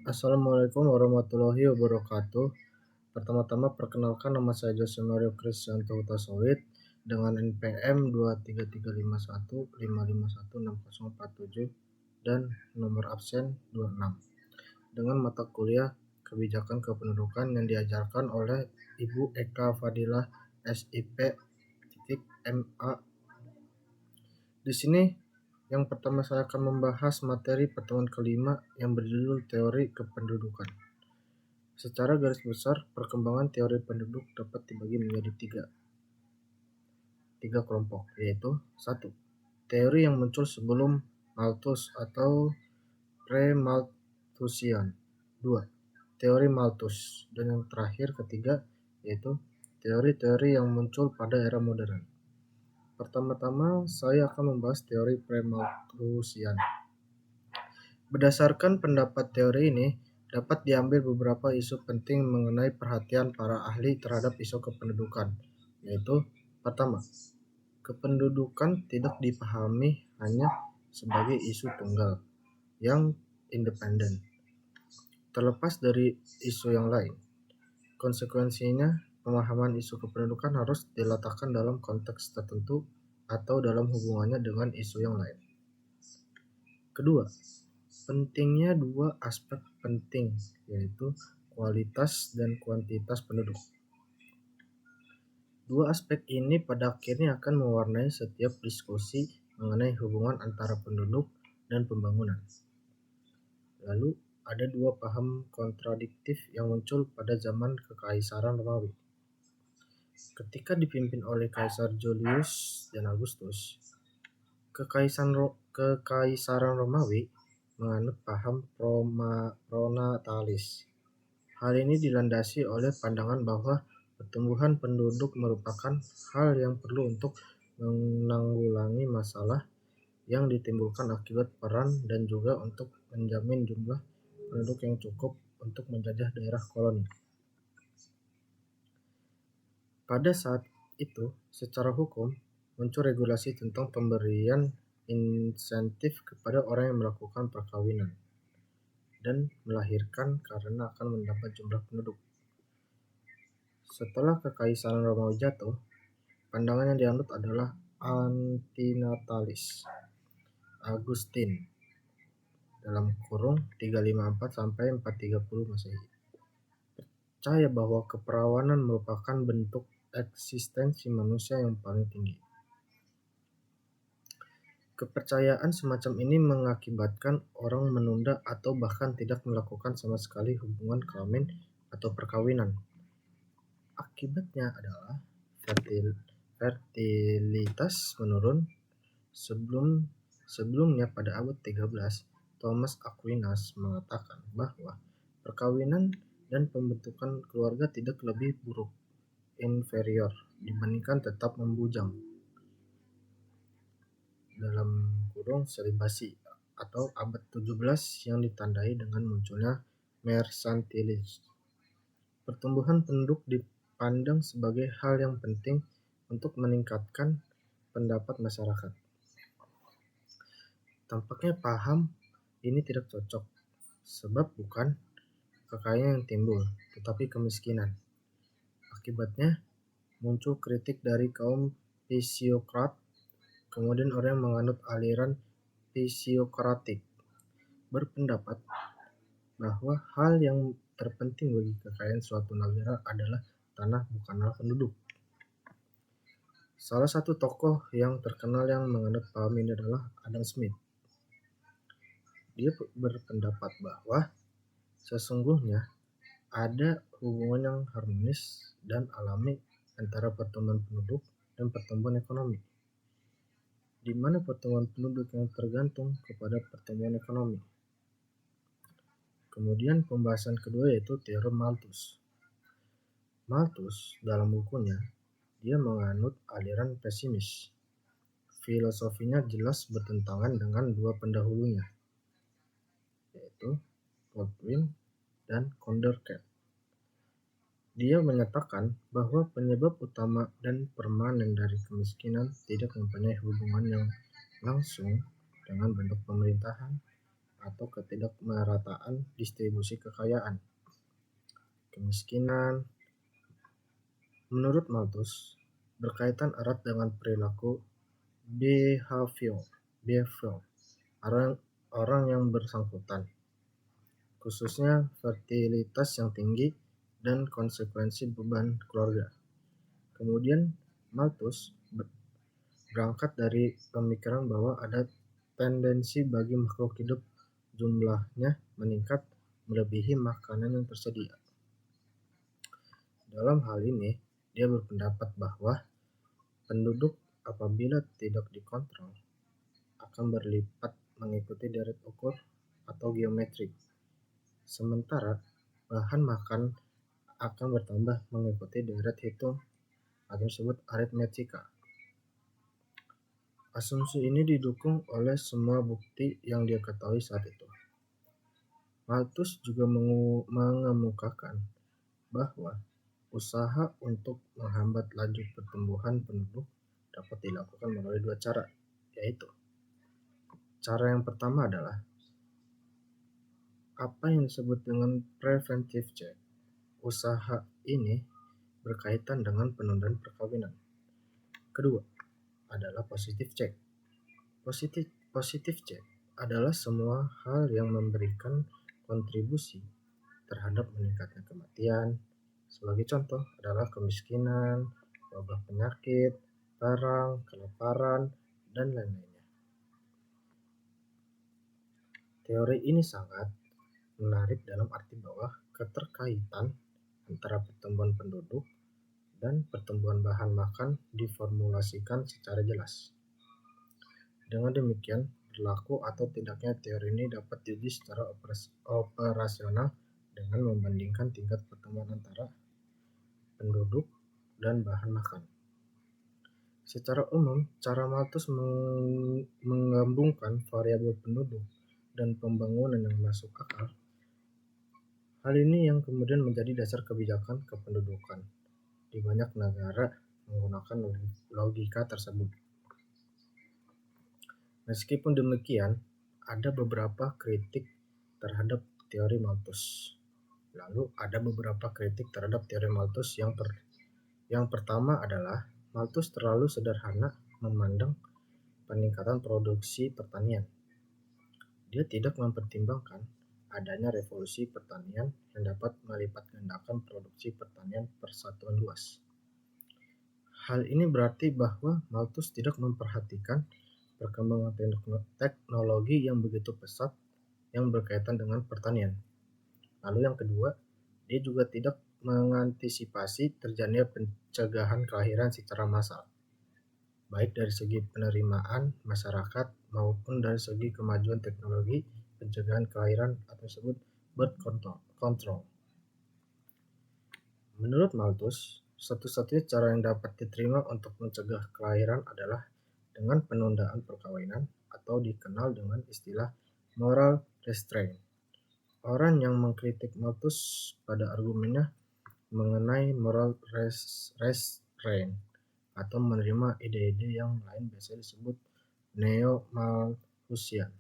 Assalamualaikum warahmatullahi wabarakatuh. Pertama-tama perkenalkan, nama saya Jose Mario Kristianto Huta dengan NPM 2335155516047 dan nomor absen 26 dengan mata kuliah Kebijakan Kependudukan yang diajarkan oleh Ibu Eka Fadilah SIP MA. Di sini yang pertama saya akan membahas materi pertemuan kelima yang berjudul Teori Kependudukan. Secara garis besar, perkembangan teori penduduk dapat dibagi menjadi tiga kelompok, yaitu 1. Teori yang muncul sebelum Malthus atau pre-Malthusian. 2. Teori Malthus. Dan yang terakhir ketiga, yaitu teori-teori yang muncul pada era modern. Pertama-tama, saya akan membahas teori pre-Malthusian. Berdasarkan pendapat teori ini, dapat diambil beberapa isu penting mengenai perhatian para ahli terhadap isu kependudukan, yaitu pertama, kependudukan tidak dipahami hanya sebagai isu tunggal yang independen, terlepas dari isu yang lain. Konsekuensinya, pemahaman isu kependudukan harus diletakkan dalam konteks tertentu atau dalam hubungannya dengan isu yang lain. Kedua, pentingnya dua aspek penting, yaitu kualitas dan kuantitas penduduk. Dua aspek ini pada akhirnya akan mewarnai setiap diskusi mengenai hubungan antara penduduk dan pembangunan. Lalu, ada dua paham kontradiktif yang muncul pada zaman Kekaisaran Romawi. Ketika dipimpin oleh Kaisar Julius dan Augustus, Kekaisaran Romawi menganut paham pronatalis. Hal ini dilandasi oleh pandangan bahwa pertumbuhan penduduk merupakan hal yang perlu untuk menanggulangi masalah yang ditimbulkan akibat perang dan juga untuk menjamin jumlah penduduk yang cukup untuk menjajah daerah koloni. Pada saat itu, secara hukum, muncul regulasi tentang pemberian insentif kepada orang yang melakukan perkawinan dan melahirkan karena akan mendapat jumlah penduduk. Setelah Kekaisaran Romawi jatuh, pandangan yang dianut adalah antinatalis. Agustin (354 sampai 430 Masehi) percaya bahwa keperawanan merupakan bentuk eksistensi manusia yang paling tinggi. Kepercayaan semacam ini mengakibatkan orang menunda atau bahkan tidak melakukan sama sekali hubungan kelamin atau perkawinan. Akibatnya adalah fertilitas menurun. Sebelumnya pada abad 13, Thomas Aquinas mengatakan bahwa perkawinan dan pembentukan keluarga tidak lebih buruk, inferior, dibandingkan tetap membujang (selibasi) atau abad 17 yang ditandai dengan munculnya mercantilisme. Pertumbuhan penduduk dipandang sebagai hal yang penting untuk meningkatkan pendapat masyarakat. Tampaknya paham ini tidak cocok, sebab bukan kekayaan yang timbul, tetapi kemiskinan. Akibatnya, muncul kritik dari kaum fisiokrat. Kemudian orang yang menganut aliran fisiokratik berpendapat bahwa hal yang terpenting bagi kekayaan suatu negara adalah tanah, bukanlah penduduk. Salah satu tokoh yang terkenal yang menganut paham ini adalah Adam Smith. Dia berpendapat bahwa sesungguhnya ada hubungan yang harmonis dan alami antara pertumbuhan penduduk dan pertumbuhan ekonomi, di mana pertumbuhan penduduk yang tergantung kepada pertumbuhan ekonomi. Kemudian pembahasan kedua yaitu teori Malthus. Malthus dalam bukunya, dia menganut aliran pesimis. Filosofinya jelas bertentangan dengan dua pendahulunya, yaitu Godwin dan Condorcet. Dia menyatakan bahwa penyebab utama dan permanen dari kemiskinan tidak mempunyai hubungan yang langsung dengan bentuk pemerintahan atau ketidakmerataan distribusi kekayaan. Kemiskinan, menurut Malthus, berkaitan erat dengan perilaku behavior orang yang bersangkutan, khususnya fertilitas yang tinggi dan konsekuensi beban keluarga. Kemudian Malthus berangkat dari pemikiran bahwa ada tendensi bagi makhluk hidup jumlahnya meningkat melebihi makanan yang tersedia. Dalam hal ini, dia berpendapat bahwa penduduk apabila tidak dikontrol akan berlipat mengikuti deret ukur atau geometrik, sementara bahan makan akan bertambah mengikuti deret hitung atau disebut aritmetika. Asumsi ini didukung oleh semua bukti yang dia ketahui saat itu. Malthus juga mengemukakan bahwa usaha untuk menghambat laju pertumbuhan penduduk dapat dilakukan melalui dua cara, yaitu cara yang pertama adalah apa yang disebut dengan preventive check. Usaha ini berkaitan dengan penundaan perkawinan. Kedua adalah positive check. Positive check adalah semua hal yang memberikan kontribusi terhadap meningkatnya kematian. Sebagai contoh adalah kemiskinan, wabah penyakit, perang, kelaparan, dan lain-lainnya. Teori ini sangat menarik dalam arti bahwa keterkaitan antara pertumbuhan penduduk dan pertumbuhan bahan makan diformulasikan secara jelas. Dengan demikian, berlaku atau tidaknya teori ini dapat diuji secara operasional dengan membandingkan tingkat pertumbuhan antara penduduk dan bahan makan. Secara umum, cara Malthus menggabungkan variabel penduduk dan pembangunan yang masuk akal. Hal ini yang kemudian menjadi dasar kebijakan kependudukan di banyak negara menggunakan logika tersebut. Meskipun demikian, ada beberapa kritik terhadap teori Malthus. Lalu ada beberapa kritik terhadap teori Malthus yang pertama adalah Malthus terlalu sederhana memandang peningkatan produksi pertanian. Dia tidak mempertimbangkan adanya revolusi pertanian yang dapat melipat gandakan produksi pertanian persatuan luas. Hal ini berarti bahwa Malthus tidak memperhatikan perkembangan teknologi yang begitu pesat yang berkaitan dengan pertanian. Lalu yang kedua, dia juga tidak mengantisipasi terjadinya pencegahan kelahiran secara massal, baik dari segi penerimaan masyarakat maupun dari segi kemajuan teknologi pencegahan kelahiran atau disebut birth control. Menurut Malthus, satu-satunya cara yang dapat diterima untuk mencegah kelahiran adalah dengan penundaan perkawinan atau dikenal dengan istilah moral restraint. Orang yang mengkritik Malthus pada argumennya mengenai moral restraint atau menerima ide-ide yang lain biasa disebut neo-Malthusian.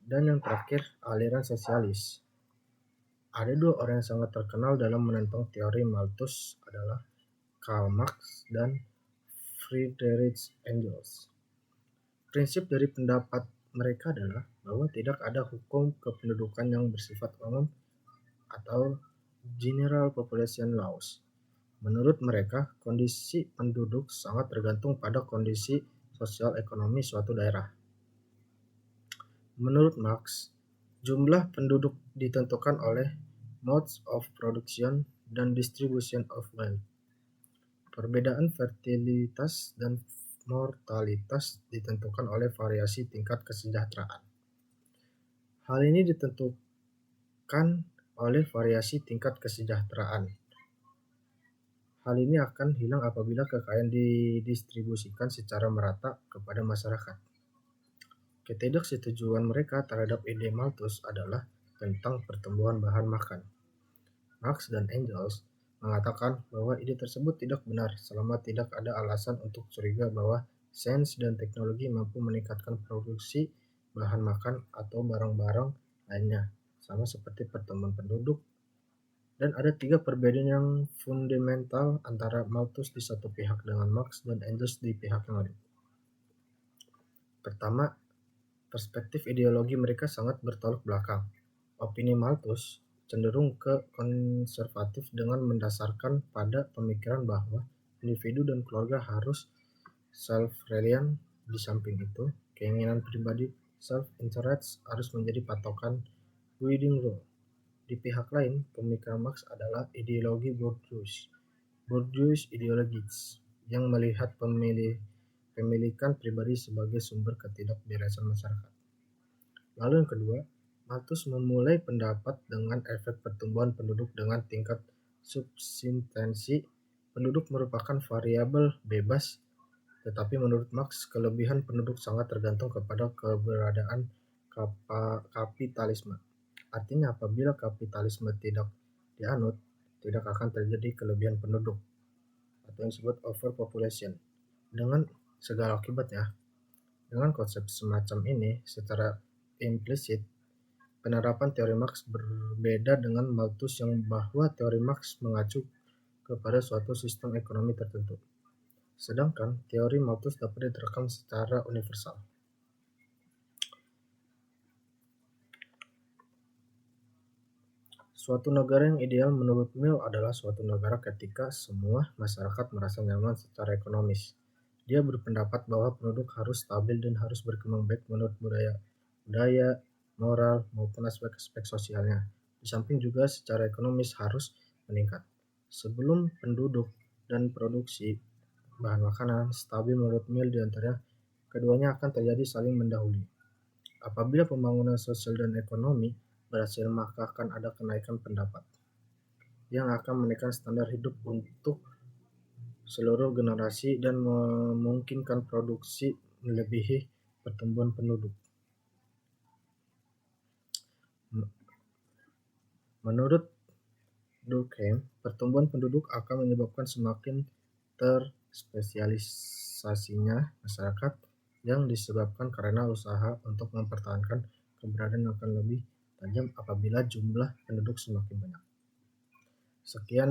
Dan yang terakhir, aliran sosialis. Ada dua orang yang sangat terkenal dalam menentang teori Malthus adalah Karl Marx dan Friedrich Engels. Prinsip dari pendapat mereka adalah bahwa tidak ada hukum kependudukan yang bersifat umum atau general population laws. Menurut mereka, kondisi penduduk sangat tergantung pada kondisi sosial ekonomi suatu daerah. Menurut Marx, jumlah penduduk ditentukan oleh modes of production dan distribution of wealth. Perbedaan fertilitas dan mortalitas ditentukan oleh variasi tingkat kesejahteraan. Hal ini ditentukan oleh variasi tingkat kesejahteraan. Hal ini akan hilang apabila kekayaan didistribusikan secara merata kepada masyarakat. Ketidaksetujuan mereka terhadap ide Malthus adalah tentang pertumbuhan bahan makan. Marx dan Engels mengatakan bahwa ide tersebut tidak benar selama tidak ada alasan untuk curiga bahwa sains dan teknologi mampu meningkatkan produksi bahan makan, atau barang-barang lainnya, sama seperti pertumbuhan penduduk. Dan ada 3 perbedaan yang fundamental antara Malthus di satu pihak dengan Marx dan Engels di pihak yang lain. Pertama, perspektif ideologi mereka sangat bertolak belakang. Opini Malthus cenderung ke konservatif dengan mendasarkan pada pemikiran bahwa individu dan keluarga harus self-reliant. Di samping itu, keinginan pribadi self-interest harus menjadi patokan guiding rule. Di pihak lain, pemikiran Marx adalah ideologi bourgeois ideologis yang melihat pemilikan pribadi sebagai sumber ketidakberesan masyarakat. Lalu yang kedua, Malthus memulai pendapat dengan efek pertumbuhan penduduk dengan tingkat subsistensi. Penduduk merupakan variabel bebas, tetapi menurut Marx, kelebihan penduduk sangat tergantung kepada keberadaan kapitalisme. Artinya apabila kapitalisme tidak dianut, tidak akan terjadi kelebihan penduduk atau yang disebut overpopulation dengan segala akibatnya. Dengan konsep semacam ini, secara implisit, penerapan teori Marx berbeda dengan Malthus yang bahwa teori Marx mengacu kepada suatu sistem ekonomi tertentu. Sedangkan teori Malthus dapat diterapkan secara universal. Suatu negara yang ideal menurut Mill adalah suatu negara ketika semua masyarakat merasa nyaman secara ekonomis. Dia berpendapat bahwa penduduk harus stabil dan harus berkembang baik menurut budaya, moral, maupun aspek-aspek sosialnya. Di samping juga secara ekonomis harus meningkat. Sebelum penduduk dan produksi bahan makanan stabil menurut Mill di antaranya, keduanya akan terjadi saling mendahului. Apabila pembangunan sosial dan ekonomi berhasil, maka akan ada kenaikan pendapat yang akan menaikkan standar hidup untuk seluruh generasi dan memungkinkan produksi melebihi pertumbuhan penduduk. Menurut Durkheim, pertumbuhan penduduk akan menyebabkan semakin terspesialisasinya masyarakat yang disebabkan karena usaha untuk mempertahankan keberadaan akan lebih tajam apabila jumlah penduduk semakin banyak. Sekian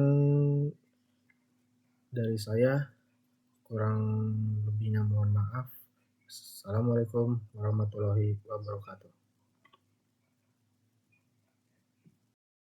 dari saya, kurang lebihnya mohon maaf. Assalamualaikum warahmatullahi wabarakatuh.